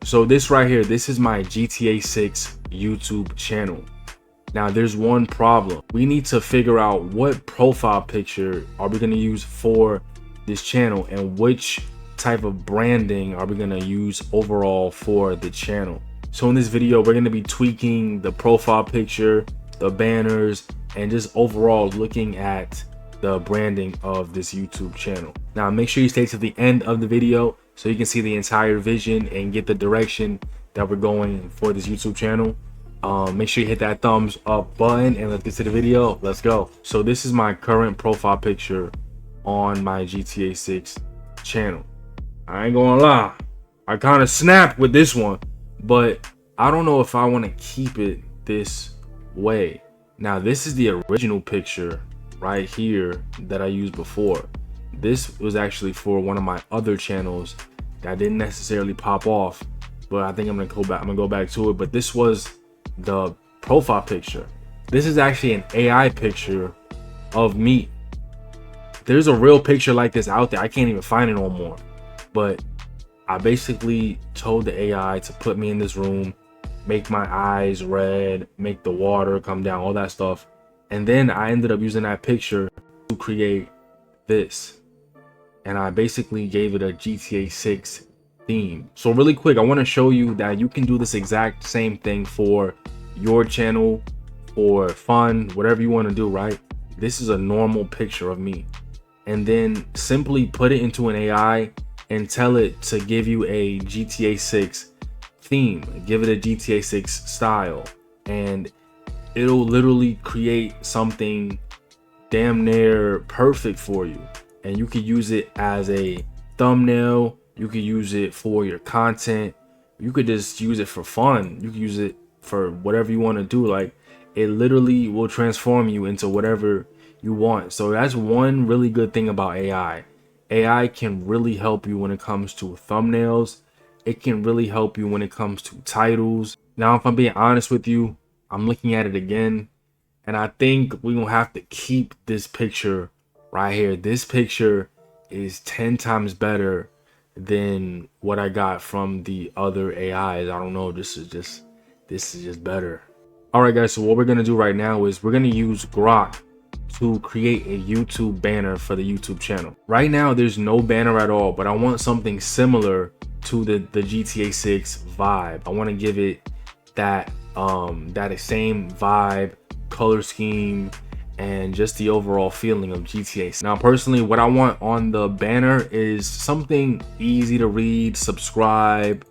So this right here, this is my GTA 6 YouTube channel. Now there's one problem. We need to figure out what profile picture are we gonna use for this channel and which type of branding are we gonna use overall for the channel. So in this video, we're gonna be tweaking the profile picture, the banners, and just overall looking at the branding of this YouTube channel. Now make sure you stay to the end of the video so you can see the entire vision and get the direction that we're going for this YouTube channel. Make sure you hit that thumbs up button and let's get to the video. Let's go. So this is my current profile picture on my GTA 6 channel. I ain't gonna lie, I kind of snapped with this one, but I don't know if I want to keep it this way. Now this is the original picture right here that I used before. This was actually for one of my other channels that didn't necessarily pop off, but I think I'm gonna go back to it. But this was the profile picture. This is actually an AI picture of me. There's a real picture like this out there. I can't even find it no more. But I basically told the AI to put me in this room, make my eyes red, make the water come down, all that stuff. And then I ended up using that picture to create this. And I basically gave it a GTA 6 theme. So really quick, I want to show you that you can do this exact same thing for your channel, for fun, whatever you want to do, right? This is a normal picture of me. And then simply put it into an AI and tell it to give you a GTA 6 theme, give it a GTA 6 style, and it'll literally create something damn near perfect for you. And you could use it as a thumbnail, you could use it for your content, you could just use it for fun, you could use it for whatever you want to do. Like, it literally will transform you into whatever you want. So that's one really good thing about AI. AI can really help you when it comes to thumbnails. It can really help you when it comes to titles. Now, if I'm being honest with you, I'm looking at it again, and I think we're gonna have to keep this picture right here. This picture is 10 times better than what I got from the other AIs. I don't know, this is just better. All right guys, so what we're gonna do right now is we're gonna use Grok to create a YouTube banner for the YouTube channel. Right now there's no banner at all, but I want something similar to the GTA 6 vibe. I want to give it that same vibe, color scheme, and just the overall feeling of GTA. Now personally, what I want on the banner is something easy to read, subscribe,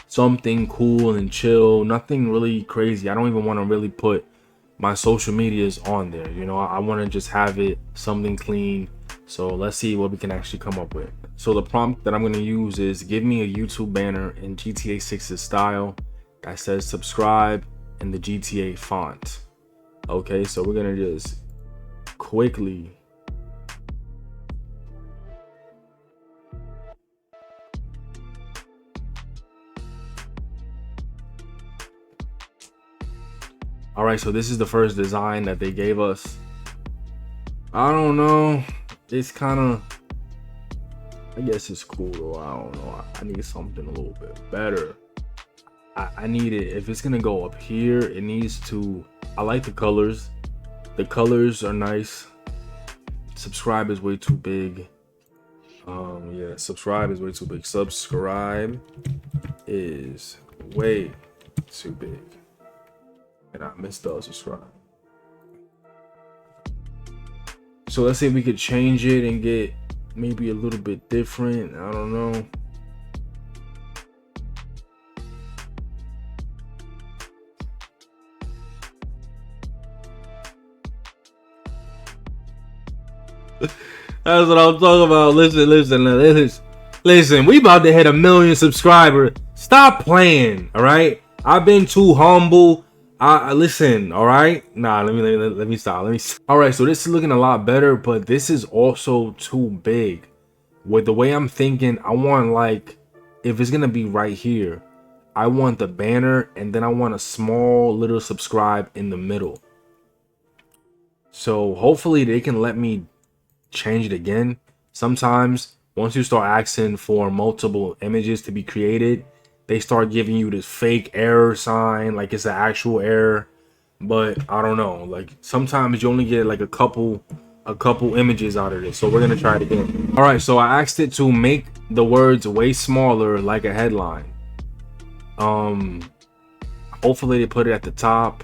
something cool and chill, nothing really crazy. I don't even want to really put my social medias on there, you know. I want to just have it something clean. So let's see what we can actually come up with. So the prompt that I'm going to use is give me a YouTube banner in GTA 6's style that says subscribe in the GTA font. Okay, so we're going to just quickly all right, so this is the first design that they gave us. I don't know, it's kind of, I guess it's cool though. I don't know, I need something a little bit better. I need it, if it's gonna go up here, it needs to, I like the colors are nice. Subscribe is way too big. Yeah, subscribe is way too big. Subscribe is way too big. And I missed the subscribe. So let's see if we could change it and get maybe a little bit different. I don't know. That's what I'm talking about. Listen, we about to hit 1 million subscribers. Stop playing, all right? I've been too humble. I listen, all right? Nah, let me stop. All right, so this is looking a lot better, but this is also too big. With the way I'm thinking, I want, like, if it's gonna be right here, I want the banner, and then I want a small little subscribe in the middle. So hopefully they can let me change it again. Sometimes once you start asking for multiple images to be created, they start giving you this fake error sign, like it's an actual error. But I don't know, like sometimes you only get like a couple images out of this. So we're gonna try it again. All right, so I asked it to make the words way smaller, like a headline. Hopefully they put it at the top.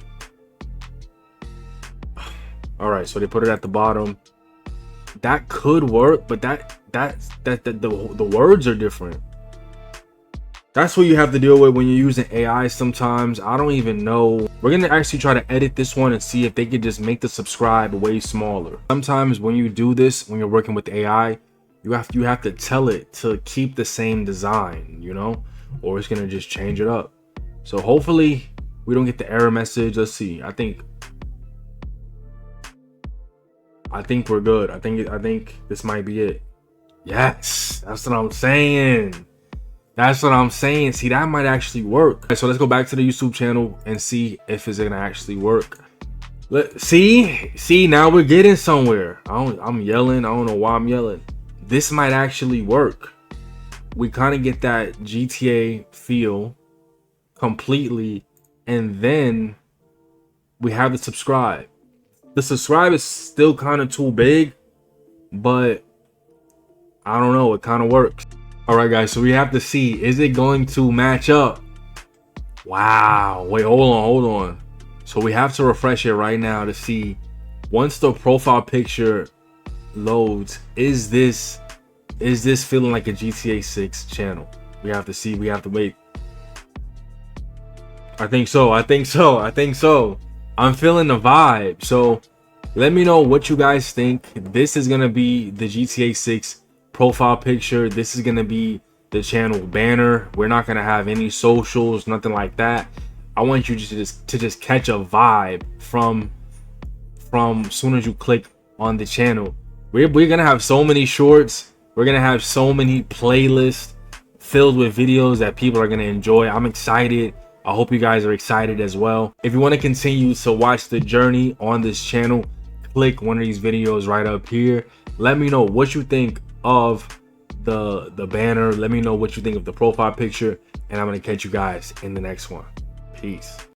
All right, so they put it at the bottom. That could work, but the words are different. That's what you have to deal with when you're using AI sometimes. I don't even know. We're gonna actually try to edit this one and see if they could just make the subscribe way smaller. Sometimes when you do this, when you're working with AI, you have to tell it to keep the same design, you know, or it's gonna just change it up. So hopefully we don't get the error message. Let's see. I think we're good. I think this might be it. Yes, that's what I'm saying. That's what I'm saying. See, that might actually work. Okay, so let's go back to the YouTube channel and see if it's gonna actually work. See, now we're getting somewhere. I'm yelling. I don't know why I'm yelling. This might actually work. We kind of get that GTA feel completely, and then we have the subscribe. The subscribe is still kind of too big, but I don't know, it kind of works. All right guys, so we have to see, is it going to match up? Wow, wait, hold on. So we have to refresh it right now to see, once the profile picture loads, is this feeling like a GTA 6 channel? We have to see, we have to wait. I think so. I'm feeling the vibe. So let me know what you guys think. This is gonna be the GTA 6 profile picture. This is gonna be the channel banner. We're not gonna have any socials, nothing like that. I want you to just catch a vibe from soon as you click on the channel. We're gonna have so many shorts. We're gonna have so many playlists filled with videos that people are gonna enjoy. I'm excited. I hope you guys are excited as well. If you want to continue to watch the journey on this channel, click one of these videos right up here. Let me know what you think of the banner. Let me know what you think of the profile picture, and I'm gonna catch you guys in the next one. Peace.